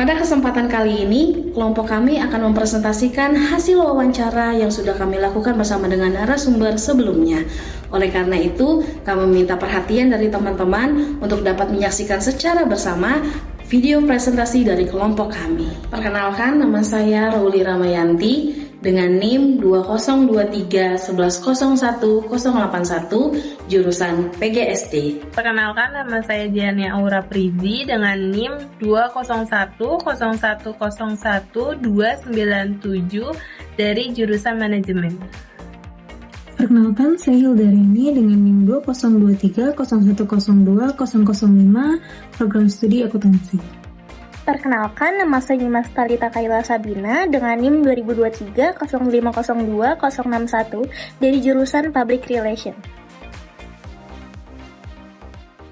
Pada kesempatan kali ini, kelompok kami akan mempresentasikan hasil wawancara yang sudah kami lakukan bersama dengan narasumber sebelumnya. Oleh karena itu, kami meminta perhatian dari teman-teman untuk dapat menyaksikan secara bersama video presentasi dari kelompok kami. Perkenalkan, nama saya Rauli Ramayanti dengan NIM 202311018081 jurusan PGSD. Perkenalkan, nama saya Diania Aura Prizi dengan NIM 20101010297 dari jurusan manajemen. Perkenalkan, saya Hildarini dengan NIM 202301020005 program studi akuntansi. Perkenalkan, nama saya Dimas Talita Kaila Sabina dengan NIM 202305020061 dari jurusan Public Relation.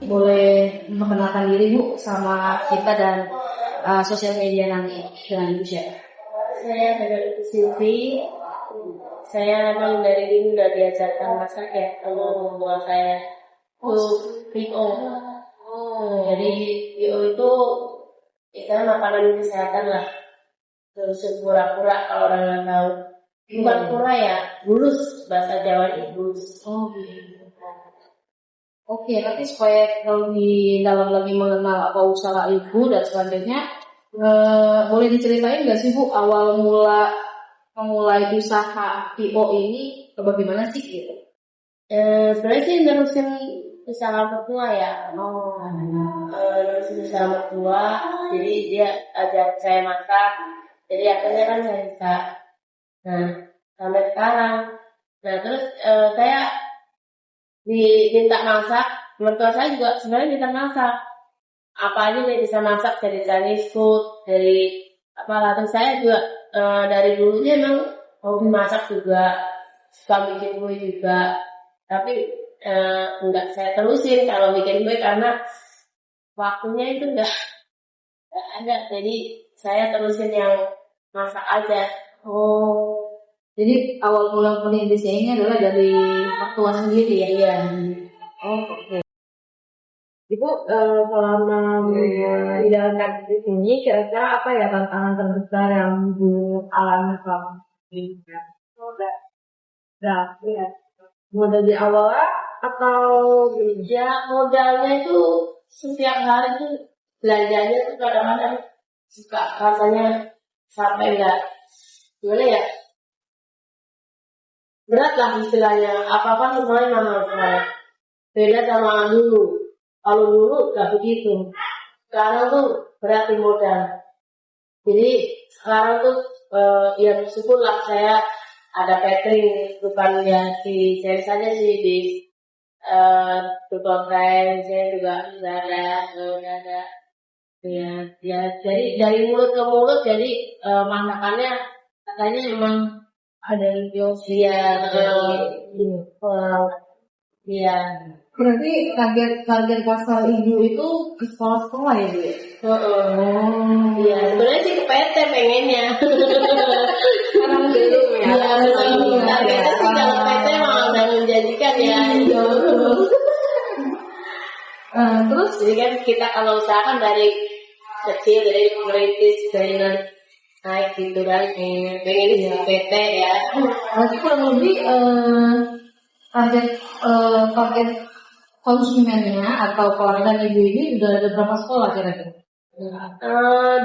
Boleh memperkenalkan diri Bu sama kita dan sosial media nanti dengan Ibu siapa? Saya dengan Ibu Silvi. Saya memang dari dulu udah diajarkan masak ya sama tua saya. PO. Jadi PO itu makanan kesehatan lah. Terus pura-pura kalau orang nggak tahu. Bukan pura ya, bulus bahasa Jawa itu bulus. Oke, nanti supaya kalau di dalam lagi mengenal apa usaha Ibu dan selanjutnya boleh diceritain nggak sih Bu awal memulai usaha PO ini bagaimana sih gitu? Sebenarnya sih nerusin usaha mertua ya. Nerusin usaha mertua, jadi dia ajak saya masak. Jadi akhirnya kan saya bisa. Nah, sampai sekarang. Nah, terus saya diminta masak. Mertua saya juga sebenarnya minta masak. Apa aja dia bisa masak, dari Chinese food, dari apa. Terus saya juga dari dulunya emang hobi masak juga, suka bikin kue juga. Tapi enggak saya terusin kalau bikin kue karena waktunya itu enggak ada. Jadi saya terusin yang masak aja. Jadi awal mula perintisnya ini adalah dari mertua sendiri ya? Iya. Oke. Ibu selama menjalankan bisnis ini kira-kira apa ya tantangan terbesar yang Ibu alami selama ini? Modal di awal atau ya modalnya itu setiap hari itu belanjanya itu kadang-kadang suka rasanya sampai enggak gimana ya, berat lah istilahnya, apa-apa semuanya mahal. Beda sama dulu. Kalau dulu nggak begitu. Sekarang tuh berat di modal. Jadi sekarang tuh ya syukurlah saya ada catering, bukan ya di saya saja sih di tukang kain saya juga sudah ada. Ya jadi dari mulut ke mulut, jadi masakannya katanya memang ada yang iya. berarti target pasar Ibu itu ke sekolah-sekolah ya Bu? Iya, sebenarnya sih ke PT pengennya. Sekarang belum ya? Iya, betul. Targetnya sih kalau PT memang udah menjanjikan ya. Terus Jadi kan kita kalau usahakan dari kecil, dari merintis, dari naik gitu kan, pengen di PT ya. berarti kurang lebih target konsumennya atau pelanggan Ibu ini udah ada berapa sekolah kira-kira?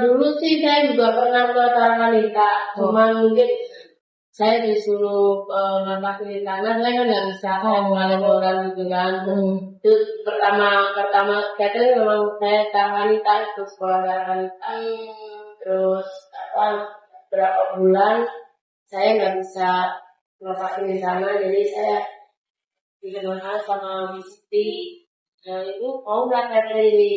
Dulu sih saya juga pernah ke Taranganita, cuman mungkin saya disuruh ngatasin di sana, saya kan nggak bisa ngalamin orang gitu kan. Itu pertama catering memang saya Taranganita, itu sekolah Taranganita. Terus berapa bulan saya nggak bisa ngatasin di sana, jadi saya dikenalkan sama Misti. Ibu mau nggak catering di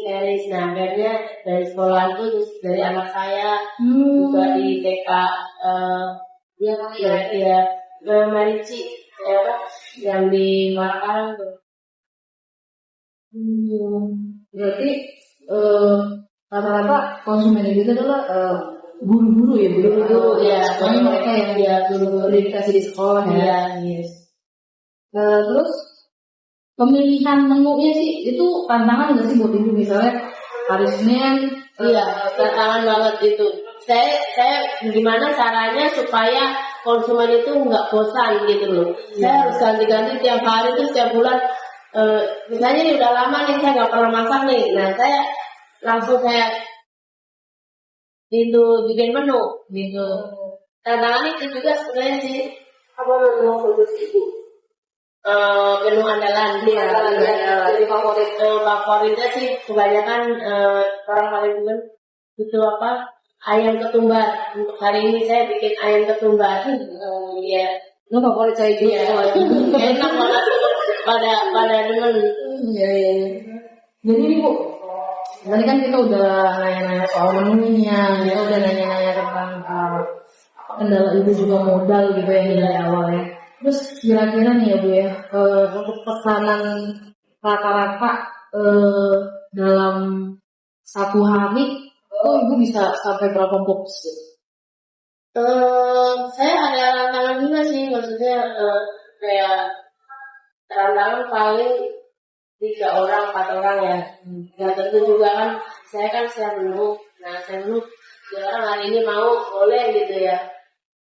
series? Nah, akhirnya dari sekolah itu, terus dari anak saya juga di TK Marici yang di Makassar tuh. Berarti rata-rata konsumen itu adalah guru-guru ya, Guru-guru ya, semuanya mereka yang ya guru berdedikasi di sekolah ya. yes. Terus pemilihan menunya sih itu tantangan nggak sih buat Ibu, misalnya hari Senin Iya, tantangan banget itu. Saya gimana caranya supaya konsumen itu nggak bosan gitu loh. Saya harus ganti-ganti tiap hari tuh setiap bulan. Misalnya nih udah lama nih saya nggak pernah masak nih. Nah saya langsung itu bikin menu gitu. Tantangan itu juga sebenarnya sih. Apa menu khusus ibu? Menu andalan dia jadi favoritnya sih kebanyakan orang Palembang itu apa ayam ketumbar. Untuk hari ini saya bikin ayam ketumbar. Iya, Itu favorit saya juga. enak banget pada demen. Iya. Jadi nih Bu, tadi kan kita udah nanya-nanya soal menunya, kita udah nanya-nanya tentang kendala ibu juga modal gitu ya dari awal ya. Terus kira-kira nih ya Bu ya, untuk pesanan rata-rata dalam satu hari ibu bisa sampai berapa box? Saya ada tantangan juga sih, maksudnya kayak tantangan paling 3 orang 4 orang ya. Ya tentu juga kan saya kan share menu. Nah share menu 2 orang hari ini mau boleh gitu ya.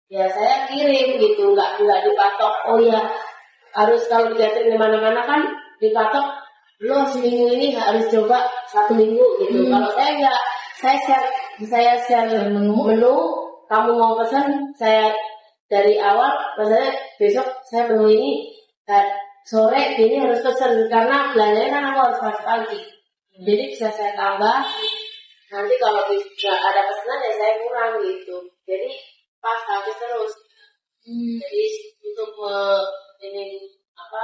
Ya saya kirim gitu, nggak dipatok. Oh ya harus kalau dikatakan kemana-mana kan dipatok. Lo seminggu ini harus coba 1 minggu gitu. Kalau saya nggak, saya share menu. Kamu mau pesan, saya dari awal, misalnya besok saya menu ini, sore ini harus pesan karena belanjanya kan aku harus pagi. Jadi bisa saya tambah. Nanti kalau bisa ada pesanan ya saya kurang gitu. Jadi pas habis terus. Jadi untuk ini apa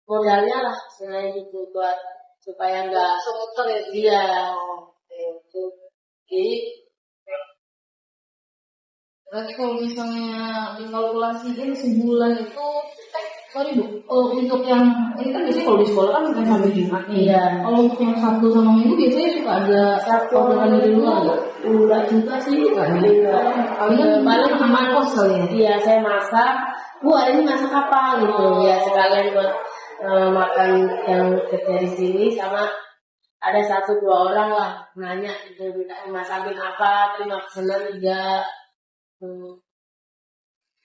modalnya lah sebenarnya gitu buat supaya nggak semuter ya dia. Jadi Berarti kalau misalnya dikalkulasikan sebulan itu, sorry Bu, untuk yang ini kan biasanya kalau di sekolah kan bukan sampai Jumat nih. Iya. Kalau untuk yang Sabtu sama Minggu biasanya suka ada orderan dari luar nggak? enggak juga sih. Kalian malah sama kos kali ya? Iya, saya masak. Bu, hari ini masak apa gitu. Ya sekalian buat makan yang kerja di sini sama ada 1-2 orang lah nanya gitu minta masakin apa, terima pesanan juga.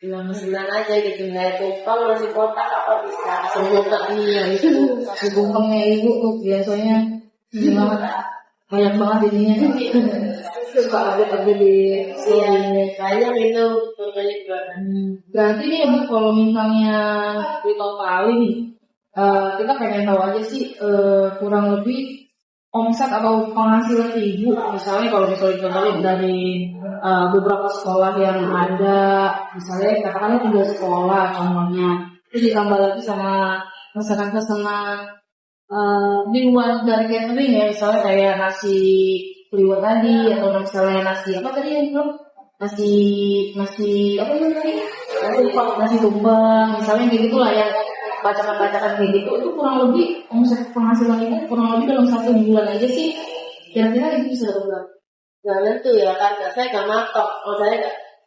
Bilang pesanan aja gitu, nggak tumpeng nasi kotak apa bisa. Semoga iya itu nasi tumpengnya ibu tuh biasanya ini banget, banyak banget ininya. Suka ada di Iya, banyak itu pembeli juga. Berarti nih ya Bu, kalau misalnya di total nih, kita pengen tahu aja sih kurang lebih omset atau penghasilan ibu, misalnya kalau misalnya contohnya dari beberapa sekolah yang ada, misalnya katakanlah 3 sekolah contohnya, terus ditambah lagi sama misalkan pesanan di luar dari catering ya, misalnya kayak nasi liwet tadi atau misalnya nasi apa tadi yang belum nasi apa itu tadi nasi tumpeng misalnya kayak gitulah yang bacakan kayak gitu, itu kurang lebih omset penghasilan itu kurang lebih dalam 1 bulan aja sih kira-kira itu bisa dapat berapa? Nggak nentu ya karena saya nggak matok.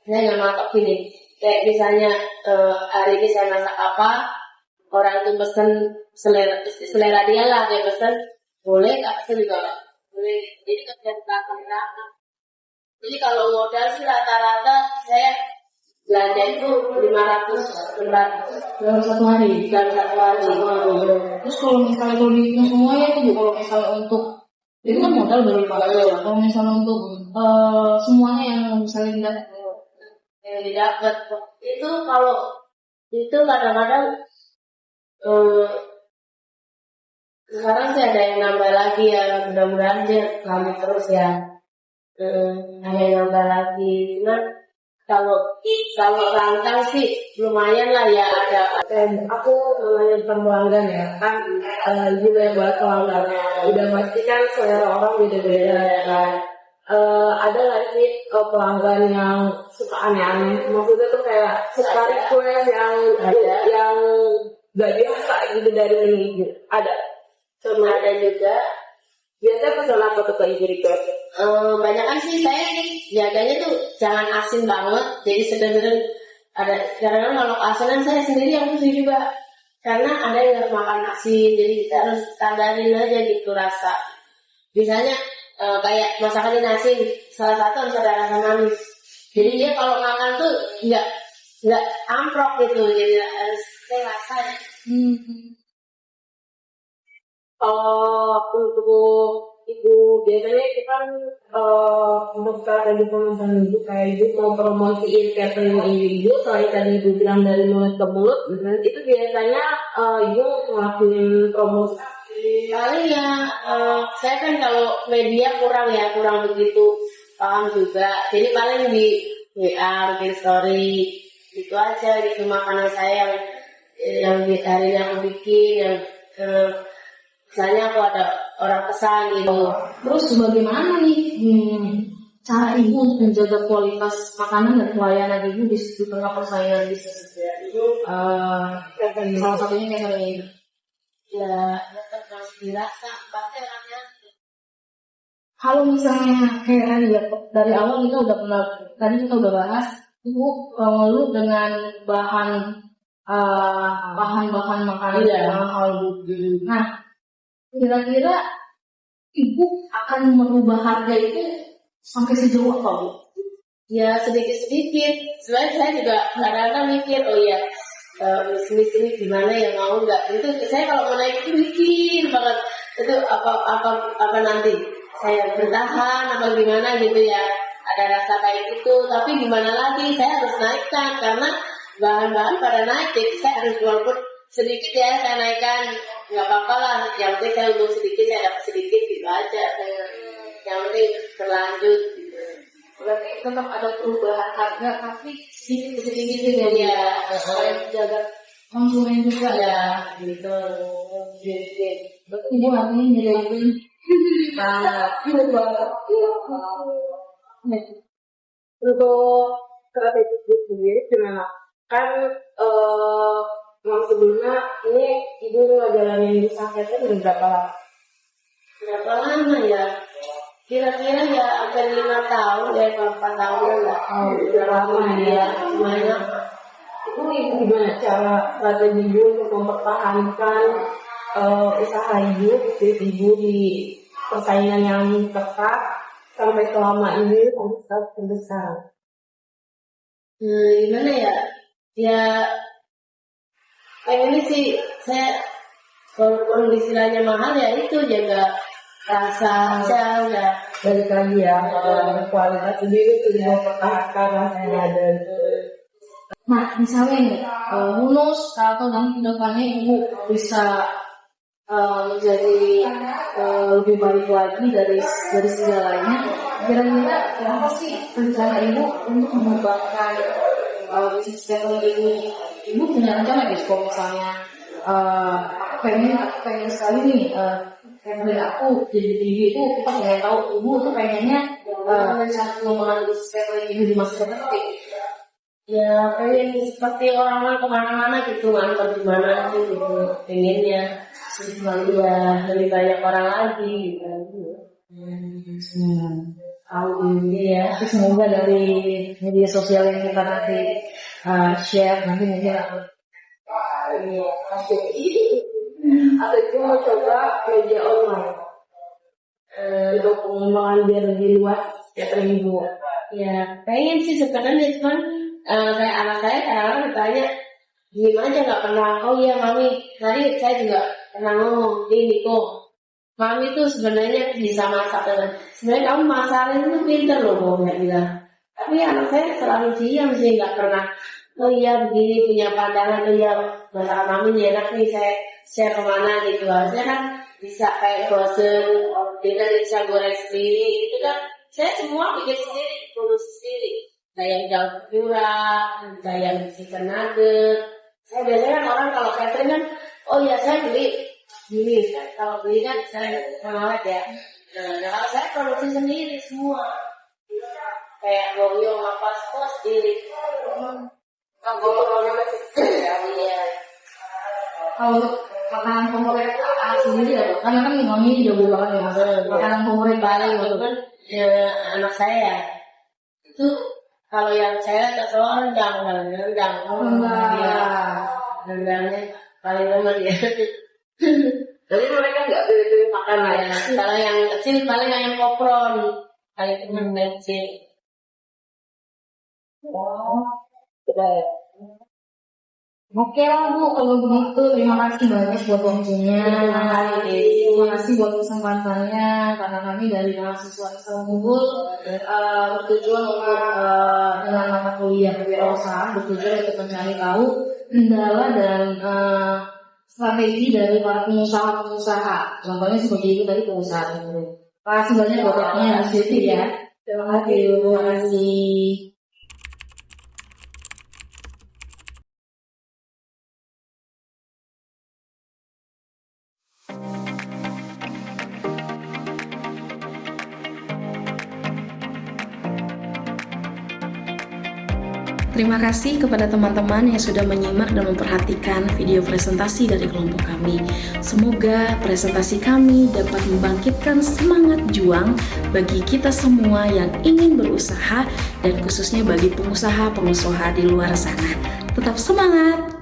Saya nggak matok gini. Kayak misalnya hari ini saya masak apa, orang itu pesen selera dia lah dia pesen, boleh tak pesen juga boleh. Jadi kerjaan belakang. Jadi kalau modal sih rata-rata saya belanja itu 500 dalam 1 hari. dalam 1 hari. Terus kalau misalnya kalau dihitung semuanya itu Bu, kalau misalnya untuk itu kan modal dari Pak. Kalau misalnya untuk semuanya yang misalnya Yang didapat itu kalau itu kadang-kadang sekarang sih ada yang nambah lagi ya, mudah-mudahan dia lanjut terus ya. Ada yang nambah lagi, cuman kalau rantang sih lumayan lah ya ada. Dan aku namanya pelanggan ya kan juga yang buat pelanggan. Udah pasti kan selera orang beda-beda ya kan. Ada nggak sih pelanggan yang suka aneh-aneh? Maksudnya tuh kayak suka request yang nggak biasa gitu dari menu ada. Cuma ada juga. Biasanya pesan apa tuh ke ibu request? Banyak kan sih saya jaganya tuh jangan asin banget. Jadi sekedar ada kadang-kadang kalau asinan saya sendiri yang pusing juga. Karena ada yang nggak makan asin, jadi kita harus standarin aja gitu rasa. Biasanya kayak masakan nasi, salah satu harus ada rasa manis. Jadi dia kalau makan tuh nggak amprok gitu, jadi harus rasa. Untuk ibu biasanya kita kan untuk strategi pemasaran itu kayak ibu mau promosiin catering ibu, soalnya tadi ibu bilang dari mulut ke mulut, itu biasanya ibu ngelakuin promosi. Paling ya, saya kan kalau media kurang begitu paham juga. Jadi paling di WA, bikin story, gitu aja gitu makanan saya yang hari ini aku bikin, yang misalnya aku ada orang pesan gitu. Terus bagaimana nih cara ibu untuk menjaga kualitas makanan dan pelayanan ibu di tengah persaingan bisnis? Salah satunya kayak ini. Ya tetap harus dirasa pasti orangnya. Kalau misalnya kayak tadi ya, dari awal kita udah pernah, tadi kita udah bahas ibu lu dengan bahan makanan yang mahal bu. Nah, kira-kira ibu akan merubah harga itu sampai sejauh apa bu? Ya sedikit-sedikit. Sebenarnya saya juga kadang-kadang mikir, oh iya bisnis ini gimana ya, mau nggak? Itu saya kalau mau naik itu mikir banget. Itu apa nanti saya bertahan apa gimana gitu ya. Ada rasa kayak gitu. Tapi gimana lagi? Saya harus naikkan karena bahan-bahan pada naik. Jadi saya harus walaupun sedikit ya saya naikkan, nggak apa-apa lah. Yang penting saya untung sedikit, saya dapat sedikit gitu aja. Yang penting berlanjut gitu. Berarti tetap ada perubahan harga tapi sedikit ya, supaya menjaga konsumen juga ya. Gitu. Berarti ibu artinya nyediain Untuk strategi itu sendiri gimana? Kan yang sebelumnya ini ibu ngejalanin usaha catering udah berapa lama? Berapa lama ya? Kira-kira ya hampir 5 tahun ya, 4 tahun lah. Udah lama ya. Lumayan. Itu ibu gimana cara strategi ibu untuk mempertahankan usaha ibu, bisnis ibu di persaingan yang ketat sampai selama ini sampai saat terbesar? Gimana ya? Ya kayak ini sih saya kalau istilahnya mahal ya itu jaga rasa aja udah. Balik lagi ya, kualitas sendiri itu mempertahankan rasanya dan Nah, misalnya nih, lulus atau nanti kedepannya ibu bisa menjadi lebih baik lagi dari segalanya. Kira-kira apa sih rencana ibu untuk mengembangkan bisnis catering ini? Ibu punya rencana guys, kalau misalnya aku pengen sekali nih catering aku jadi tinggi itu, kita pengen tahu ibu tuh pengennya rencana pengembangan bisnis catering ini di masa depan. Ya pengen seperti orang-orang kemana-mana gitu, ngantor di mana gitu, pengennya selalu ya lebih banyak orang lagi gitu. Ya, tapi semoga dari media sosial yang kita nanti share nanti mungkin atau itu mau coba media online untuk pengembangan biar lebih luas catering ibu. Ya pengen sih sebenarnya, cuman kayak anak saya kadang-kadang ditanya gimana aja nggak pernah. Oh iya mami, tadi saya juga pernah ngomong gini kok, mami tuh sebenarnya bisa masak dengan sebenarnya kamu masakin itu pinter loh mau nggak bilang. Tapi anak saya selalu diam sih, nggak pernah. Oh iya begini punya pandangan, oh iya masakan mami nih enak nih, saya share kemana gitu. Saya kan bisa kayak bosen, dia bisa goreng sendiri, itu kan saya semua bikin sendiri, produksi sendiri. Kayak daun curah, kayak chicken nugget. Saya biasanya kan orang kalau catering kan, oh ya saya beli gini. Kalau beli kan saya mengawet ya. Nah kalau saya produksi sendiri semua. Kayak goyong apa semua sendiri. Kalau masih ya. Iya. kalau untuk makanan favorit sendiri ya, karena kan mami jago banget ya masalah makanan favorit Paling gitu. itu kan ya, anak saya itu kalau yang saya kesel rendang. Rendang. Rendangnya paling teman ya. Jadi mereka nggak pilih-pilih makan lah ya. Kalau yang kecil paling ayam kopron, paling teman kecil. Oh, sudah ya. Oke lah Bu, kalau begitu terima kasih banyak buat waktunya. Terima kasih buat kesempatannya karena kami dari mahasiswa Islam Unggul bertujuan untuk dengan mata kuliah kewirausahaan bertujuan untuk mencari tahu kendala dan strategi dari para pengusaha. Contohnya seperti itu tadi pengusaha itu. Terima kasih banyak buat waktunya Mas Siti ya. Terima kasih. Terima kasih kepada teman-teman yang sudah menyimak dan memperhatikan video presentasi dari kelompok kami. Semoga presentasi kami dapat membangkitkan semangat juang bagi kita semua yang ingin berusaha dan khususnya bagi pengusaha-pengusaha di luar sana. Tetap semangat!